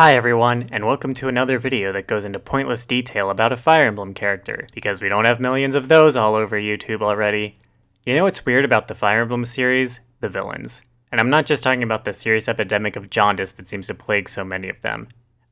Hi everyone, and welcome to another video that goes into pointless detail about a Fire Emblem character, because we don't have millions of those all over YouTube already. You know what's weird about the Fire Emblem series? The villains. And I'm not just talking about the serious epidemic of jaundice that seems to plague so many of them.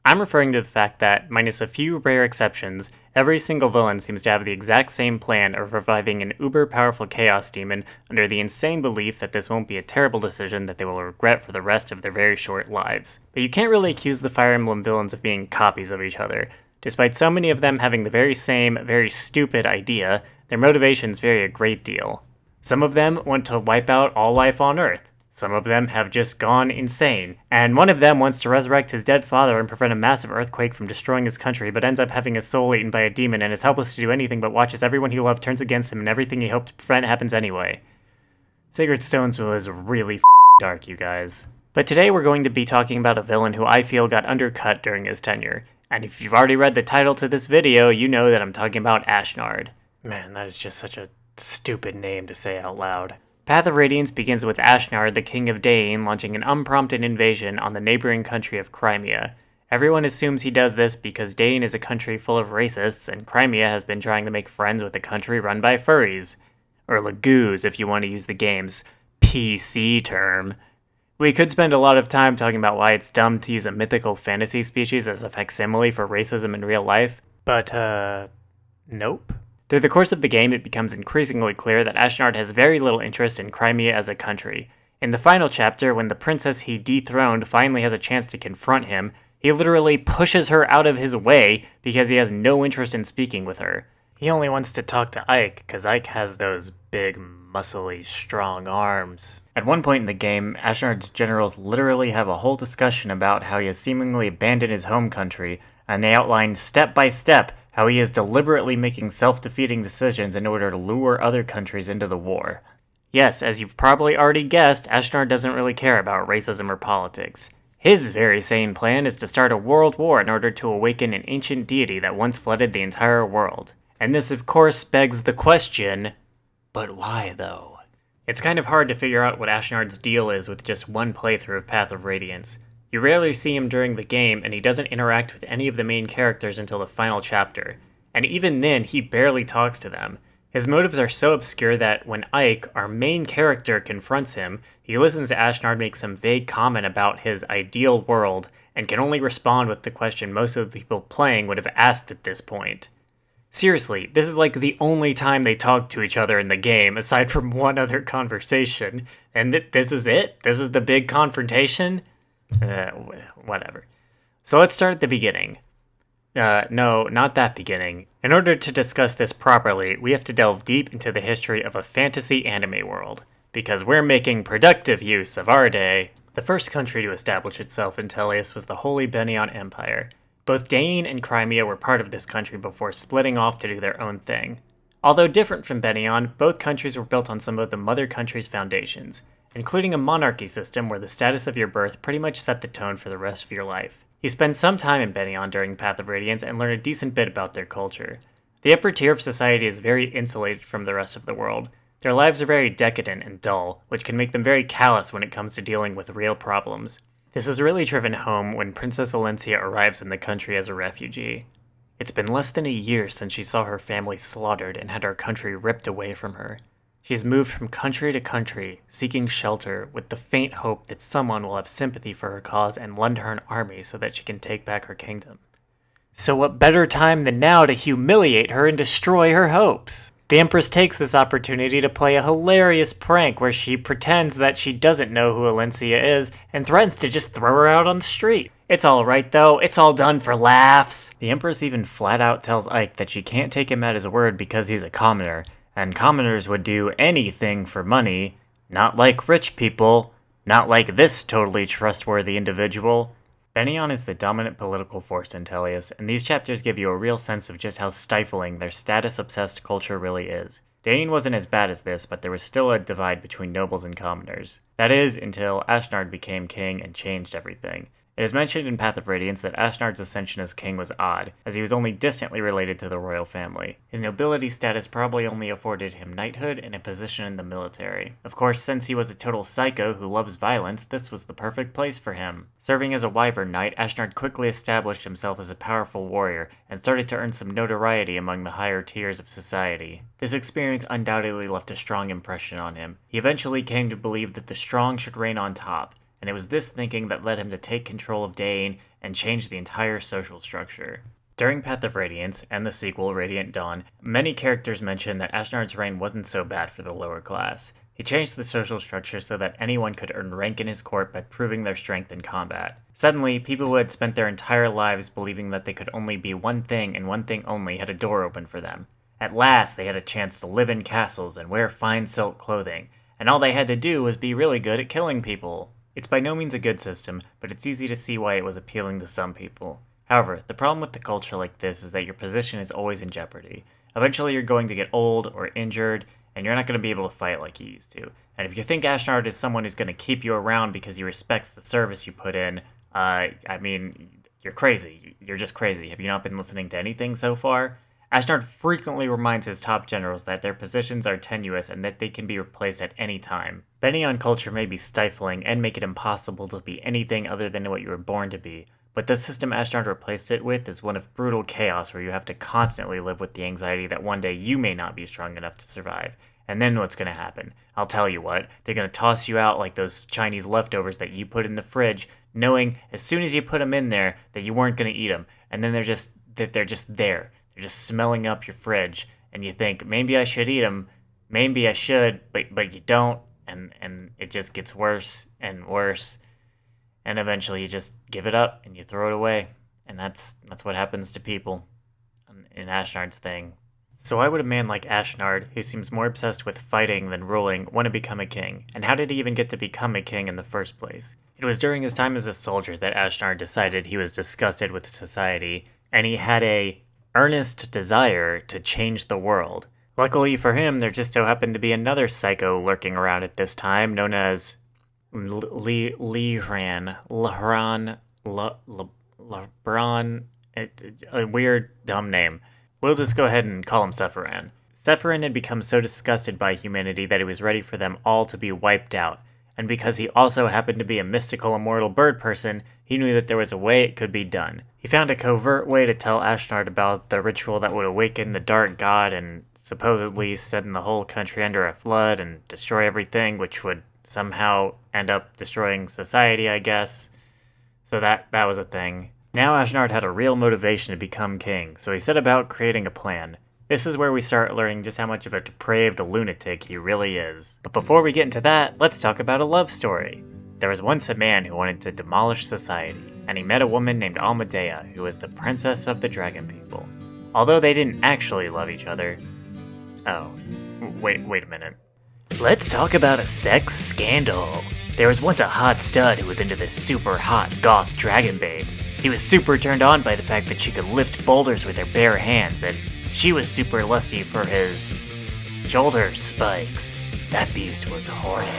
I'm referring to the fact that, minus a few rare exceptions, every single villain seems to have the exact same plan of reviving an uber-powerful chaos demon under the insane belief that this won't be a terrible decision that they will regret for the rest of their very short lives. But you can't really accuse the Fire Emblem villains of being copies of each other. Despite so many of them having the very same, very stupid idea, their motivations vary a great deal. Some of them want to wipe out all life on Earth. Some of them have just gone insane, and one of them wants to resurrect his dead father and prevent a massive earthquake from destroying his country, but ends up having his soul eaten by a demon and is helpless to do anything but watch as everyone he loved turns against him and everything he hoped to prevent happens anyway. Sacred Stones was really dark, you guys. But today we're going to be talking about a villain who I feel got undercut during his tenure, and if you've already read the title to this video, you know that I'm talking about Ashnard. Man, that is just such a stupid name to say out loud. Path of Radiance begins with Ashnard, the king of Dain, launching an unprompted invasion on the neighboring country of Crimea. Everyone assumes he does this because Dain is a country full of racists, and Crimea has been trying to make friends with a country run by furries. Or lagoos, if you want to use the game's PC term. We could spend a lot of time talking about why it's dumb to use a mythical fantasy species as a facsimile for racism in real life, but, nope. Through the course of the game, it becomes increasingly clear that Ashnard has very little interest in Crimea as a country. In the final chapter, when the princess he dethroned finally has a chance to confront him, he literally pushes her out of his way because he has no interest in speaking with her. He only wants to talk to Ike, because Ike has those big, muscly, strong arms. At one point in the game, Ashnard's generals literally have a whole discussion about how he has seemingly abandoned his home country, and they outline step by step how he is deliberately making self-defeating decisions in order to lure other countries into the war. Yes, as you've probably already guessed, Ashnard doesn't really care about racism or politics. His very sane plan is to start a world war in order to awaken an ancient deity that once flooded the entire world. And this of course begs the question, but why though? It's kind of hard to figure out what Ashnard's deal is with just one playthrough of Path of Radiance. You rarely see him during the game, and he doesn't interact with any of the main characters until the final chapter. And even then, he barely talks to them. His motives are so obscure that when Ike, our main character, confronts him, he listens to Ashnard make some vague comment about his ideal world, and can only respond with the question most of the people playing would have asked at this point. Seriously, this is like the only time they talk to each other in the game, aside from one other conversation. And this is it? This is the big confrontation? Whatever. So let's start at the beginning. No, not that beginning. In order to discuss this properly, we have to delve deep into the history of a fantasy anime world, because we're making productive use of our day. The first country to establish itself in Tellius was the Holy Benion Empire. Both Dain and Crimea were part of this country before splitting off to do their own thing. Although different from Benion, both countries were built on some of the mother country's foundations, including a monarchy system where the status of your birth pretty much set the tone for the rest of your life. You spend some time in Benion during Path of Radiance and learn a decent bit about their culture. The upper tier of society is very insulated from the rest of the world. Their lives are very decadent and dull, which can make them very callous when it comes to dealing with real problems. This is really driven home when Princess Alencia arrives in the country as a refugee. It's been less than a year since she saw her family slaughtered and had her country ripped away from her. She has moved from country to country, seeking shelter, with the faint hope that someone will have sympathy for her cause and lend her an army so that she can take back her kingdom. So what better time than now to humiliate her and destroy her hopes? The Empress takes this opportunity to play a hilarious prank where she pretends that she doesn't know who Alencia is and threatens to just throw her out on the street. It's alright though, it's all done for laughs. The Empress even flat out tells Ike that she can't take him at his word because he's a commoner, and commoners would do anything for money, not like rich people, not like this totally trustworthy individual. Benion is the dominant political force in Tellius, and these chapters give you a real sense of just how stifling their status-obsessed culture really is. Dain wasn't as bad as this, but there was still a divide between nobles and commoners. That is, until Ashnard became king and changed everything. It is mentioned in Path of Radiance that Ashnard's ascension as king was odd, as he was only distantly related to the royal family. His nobility status probably only afforded him knighthood and a position in the military. Of course, since he was a total psycho who loves violence, this was the perfect place for him. Serving as a wyvern knight, Ashnard quickly established himself as a powerful warrior and started to earn some notoriety among the higher tiers of society. This experience undoubtedly left a strong impression on him. He eventually came to believe that the strong should reign on top, and it was this thinking that led him to take control of Dain and change the entire social structure. During Path of Radiance, and the sequel, Radiant Dawn, many characters mentioned that Ashnard's reign wasn't so bad for the lower class. He changed the social structure so that anyone could earn rank in his court by proving their strength in combat. Suddenly, people who had spent their entire lives believing that they could only be one thing and one thing only had a door open for them. At last, they had a chance to live in castles and wear fine silk clothing, and all they had to do was be really good at killing people. It's by no means a good system, but it's easy to see why it was appealing to some people. However, the problem with the culture like this is that your position is always in jeopardy. Eventually you're going to get old or injured, and you're not going to be able to fight like you used to. And if you think Ashnard is someone who's going to keep you around because he respects the service you put in, you're crazy. You're just crazy. Have you not been listening to anything so far? Ashnard frequently reminds his top generals that their positions are tenuous and that they can be replaced at any time. Betting on culture may be stifling and make it impossible to be anything other than what you were born to be, but the system Ashnard replaced it with is one of brutal chaos where you have to constantly live with the anxiety that one day you may not be strong enough to survive. And then what's going to happen? I'll tell you what, they're going to toss you out like those Chinese leftovers that you put in the fridge, knowing as soon as you put them in there that you weren't going to eat them, and then they're just there. They're just smelling up your fridge, and you think, maybe I should eat them, maybe I should, but you don't, and it just gets worse and worse, and eventually you just give it up, and you throw it away, and that's what happens to people in Ashnard's thing. So why would a man like Ashnard, who seems more obsessed with fighting than ruling, want to become a king? And how did he even get to become a king in the first place? It was during his time as a soldier that Ashnard decided he was disgusted with society, and he had a earnest desire to change the world. Luckily for him, there just so happened to be another psycho lurking around at this time, known as Lehran, a weird, dumb name. We'll just go ahead and call him Sephiran. Sephiran had become so disgusted by humanity that he was ready for them all to be wiped out, and because he also happened to be a mystical immortal bird person, he knew that there was a way it could be done. He found a covert way to tell Ashnard about the ritual that would awaken the dark god and supposedly send the whole country under a flood and destroy everything, which would somehow end up destroying society, I guess. So that was a thing. Now Ashnard had a real motivation to become king, so he set about creating a plan. This is where we start learning just how much of a depraved lunatic he really is. But before we get into that, let's talk about a love story. There was once a man who wanted to demolish society, and he met a woman named Almedea, who was the princess of the dragon people. Although they didn't actually love each other... Oh, wait a minute. Let's talk about a sex scandal. There was once a hot stud who was into this super hot goth dragon babe. He was super turned on by the fact that she could lift boulders with her bare hands, and she was super lusty for his shoulder spikes. That beast was horny.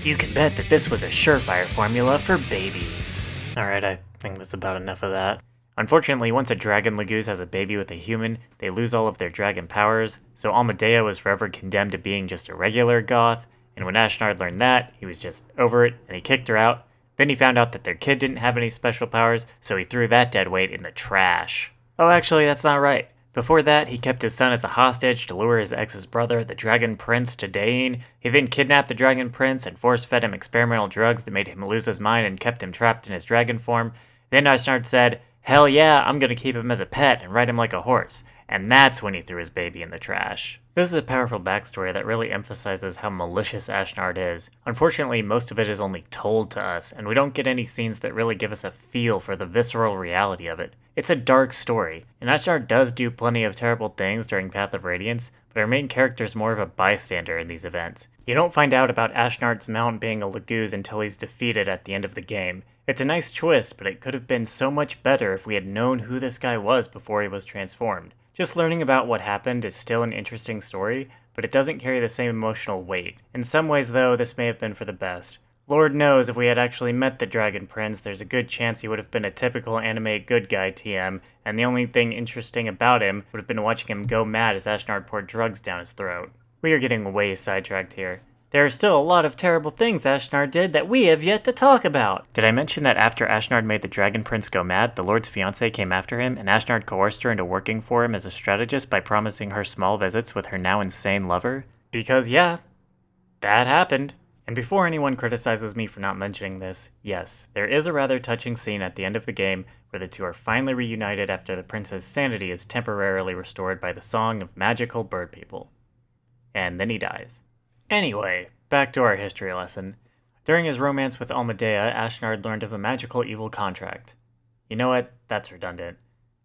You can bet that this was a surefire formula for babies. Alright, I think that's about enough of that. Unfortunately, once a dragon Legoose has a baby with a human, they lose all of their dragon powers, so Almedea was forever condemned to being just a regular goth, and when Ashnard learned that, he was just over it, and he kicked her out. Then he found out that their kid didn't have any special powers, so he threw that deadweight in the trash. Oh, actually, that's not right. Before that, he kept his son as a hostage to lure his ex's brother, the Dragon Prince, to Dain. He then kidnapped the Dragon Prince and force-fed him experimental drugs that made him lose his mind and kept him trapped in his dragon form. Then Ashnard said, "Hell yeah, I'm gonna keep him as a pet and ride him like a horse." And that's when he threw his baby in the trash. This is a powerful backstory that really emphasizes how malicious Ashnard is. Unfortunately, most of it is only told to us, and we don't get any scenes that really give us a feel for the visceral reality of it. It's a dark story, and Ashnard does do plenty of terrible things during Path of Radiance, but our main character is more of a bystander in these events. You don't find out about Ashnard's mount being a Legoose until he's defeated at the end of the game. It's a nice twist, but it could have been so much better if we had known who this guy was before he was transformed. Just learning about what happened is still an interesting story, but it doesn't carry the same emotional weight. In some ways, though, this may have been for the best. Lord knows if we had actually met the Dragon Prince, there's a good chance he would have been a typical anime good guy TM, and the only thing interesting about him would have been watching him go mad as Ashnard poured drugs down his throat. We are getting way sidetracked here. There are still a lot of terrible things Ashnard did that we have yet to talk about. Did I mention that after Ashnard made the Dragon Prince go mad, the Lord's fiancée came after him, and Ashnard coerced her into working for him as a strategist by promising her small visits with her now insane lover? Because yeah, that happened. And before anyone criticizes me for not mentioning this, yes, there is a rather touching scene at the end of the game where the two are finally reunited after the prince's sanity is temporarily restored by the song of magical bird people. And then he dies. Anyway, back to our history lesson. During his romance with Almedea, Ashnard learned of a magical evil contract. You know what? That's redundant.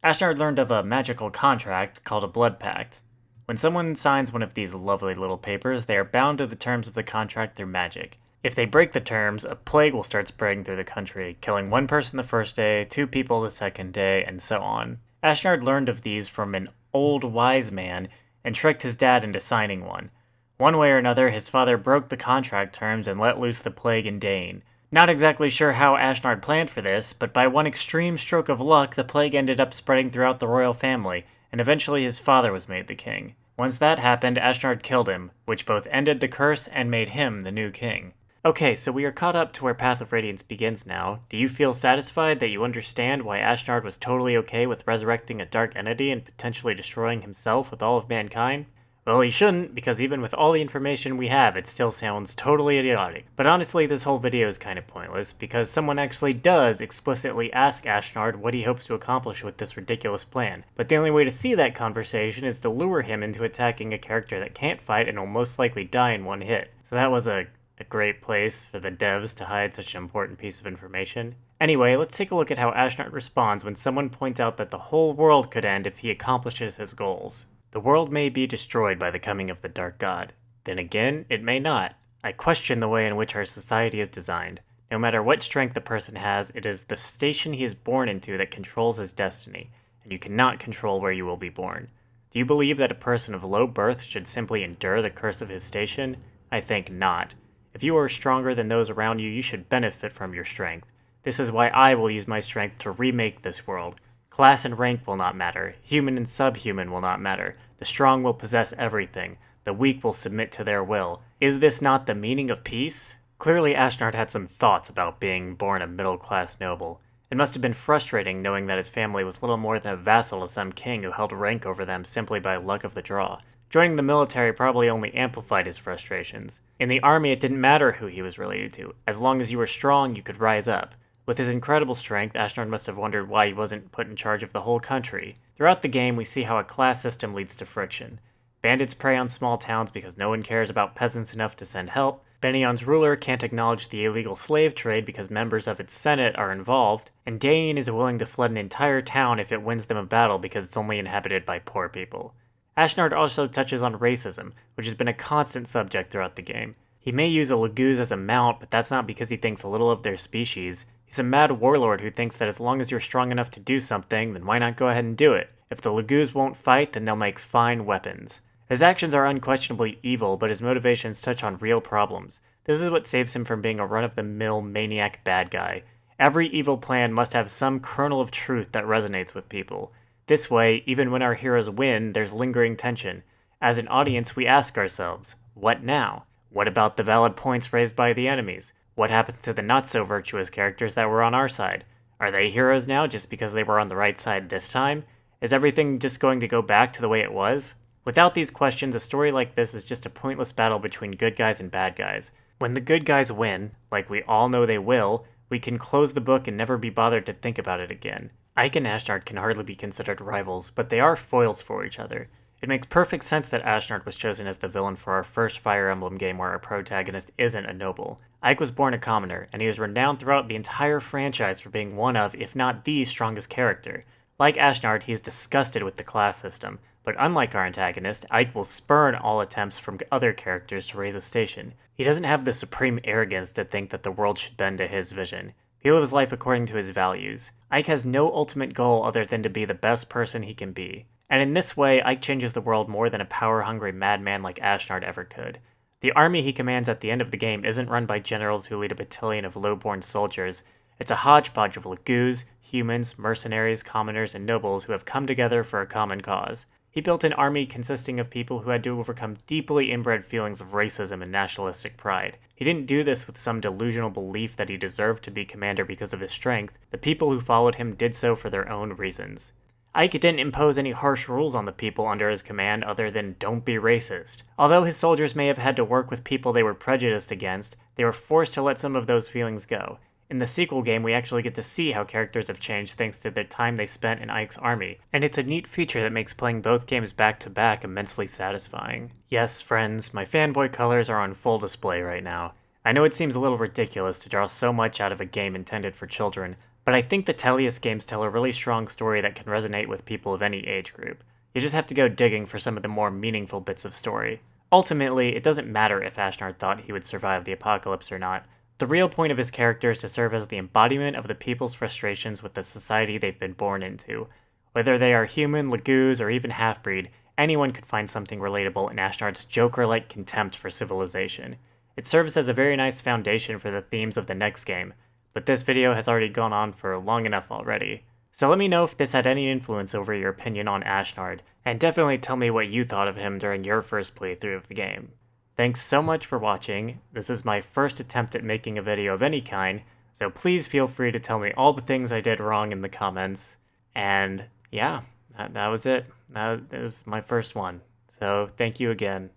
Ashnard learned of a magical contract called a blood pact. When someone signs one of these lovely little papers, they are bound to the terms of the contract through magic. If they break the terms, a plague will start spreading through the country, killing one person the first day, 2 people the second day, and so on. Ashnard learned of these from an old wise man and tricked his dad into signing one. One way or another, his father broke the contract terms and let loose the plague in Dane. Not exactly sure how Ashnard planned for this, but by one extreme stroke of luck, the plague ended up spreading throughout the royal family, and eventually his father was made the king. Once that happened, Ashnard killed him, which both ended the curse and made him the new king. Okay, so we are caught up to where Path of Radiance begins now. Do you feel satisfied that you understand why Ashnard was totally okay with resurrecting a dark entity and potentially destroying himself with all of mankind? Well, he shouldn't, because even with all the information we have, it still sounds totally idiotic. But honestly, this whole video is kind of pointless, because someone actually does explicitly ask Ashnard what he hopes to accomplish with this ridiculous plan. But the only way to see that conversation is to lure him into attacking a character that can't fight and will most likely die in one hit. So that was a great place for the devs to hide such an important piece of information. Anyway, let's take a look at how Ashnard responds when someone points out that the whole world could end if he accomplishes his goals. The world may be destroyed by the coming of the Dark God. Then again, it may not. I question the way in which our society is designed. No matter what strength a person has, it is the station he is born into that controls his destiny, and you cannot control where you will be born. Do you believe that a person of low birth should simply endure the curse of his station? I think not. If you are stronger than those around you, you should benefit from your strength. This is why I will use my strength to remake this world. Class and rank will not matter. Human and subhuman will not matter. The strong will possess everything. The weak will submit to their will. Is this not the meaning of peace? Clearly Ashnard had some thoughts about being born a middle-class noble. It must have been frustrating knowing that his family was little more than a vassal to some king who held rank over them simply by luck of the draw. Joining the military probably only amplified his frustrations. In the army, it didn't matter who he was related to. As long as you were strong, you could rise up. With his incredible strength, Ashnard must have wondered why he wasn't put in charge of the whole country. Throughout the game, we see how a class system leads to friction. Bandits prey on small towns because no one cares about peasants enough to send help. Benion's ruler can't acknowledge the illegal slave trade because members of its senate are involved. And Dane is willing to flood an entire town if it wins them a battle because it's only inhabited by poor people. Ashnard also touches on racism, which has been a constant subject throughout the game. He may use a Laguz as a mount, but that's not because he thinks little of their species. He's a mad warlord who thinks that as long as you're strong enough to do something, then why not go ahead and do it? If the Laguz won't fight, then they'll make fine weapons. His actions are unquestionably evil, but his motivations touch on real problems. This is what saves him from being a run-of-the-mill maniac bad guy. Every evil plan must have some kernel of truth that resonates with people. This way, even when our heroes win, there's lingering tension. As an audience, we ask ourselves, what now? What about the valid points raised by the enemies? What happens to the not-so-virtuous characters that were on our side? Are they heroes now just because they were on the right side this time? Is everything just going to go back to the way it was? Without these questions, a story like this is just a pointless battle between good guys and bad guys. When the good guys win, like we all know they will, we can close the book and never be bothered to think about it again. Ike and Ashnard can hardly be considered rivals, but they are foils for each other. It makes perfect sense that Ashnard was chosen as the villain for our first Fire Emblem game where our protagonist isn't a noble. Ike was born a commoner, and he is renowned throughout the entire franchise for being one of, if not the strongest character. Like Ashnard, he is disgusted with the class system, but unlike our antagonist, Ike will spurn all attempts from other characters to raise a station. He doesn't have the supreme arrogance to think that the world should bend to his vision. He lives life according to his values. Ike has no ultimate goal other than to be the best person he can be. And in this way, Ike changes the world more than a power-hungry madman like Ashnard ever could. The army he commands at the end of the game isn't run by generals who lead a battalion of low-born soldiers. It's a hodgepodge of lagoos, humans, mercenaries, commoners, and nobles who have come together for a common cause. He built an army consisting of people who had to overcome deeply inbred feelings of racism and nationalistic pride. He didn't do this with some delusional belief that he deserved to be commander because of his strength. The people who followed him did so for their own reasons. Ike didn't impose any harsh rules on the people under his command other than don't be racist. Although his soldiers may have had to work with people they were prejudiced against, they were forced to let some of those feelings go. In the sequel game, we actually get to see how characters have changed thanks to the time they spent in Ike's army, and it's a neat feature that makes playing both games back to back immensely satisfying. Yes, friends, my fanboy colors are on full display right now. I know it seems a little ridiculous to draw so much out of a game intended for children, but I think the Tellius games tell a really strong story that can resonate with people of any age group. You just have to go digging for some of the more meaningful bits of story. Ultimately, it doesn't matter if Ashnard thought he would survive the apocalypse or not. The real point of his character is to serve as the embodiment of the people's frustrations with the society they've been born into. Whether they are human, lagoos, or even half-breed, anyone could find something relatable in Ashnard's Joker-like contempt for civilization. It serves as a very nice foundation for the themes of the next game, but this video has already gone on for long enough already. So let me know if this had any influence over your opinion on Ashnard, and definitely tell me what you thought of him during your first playthrough of the game. Thanks so much for watching. This is my first attempt at making a video of any kind, so please feel free to tell me all the things I did wrong in the comments. And yeah, that was it. That was my first one. So thank you again,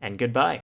and goodbye.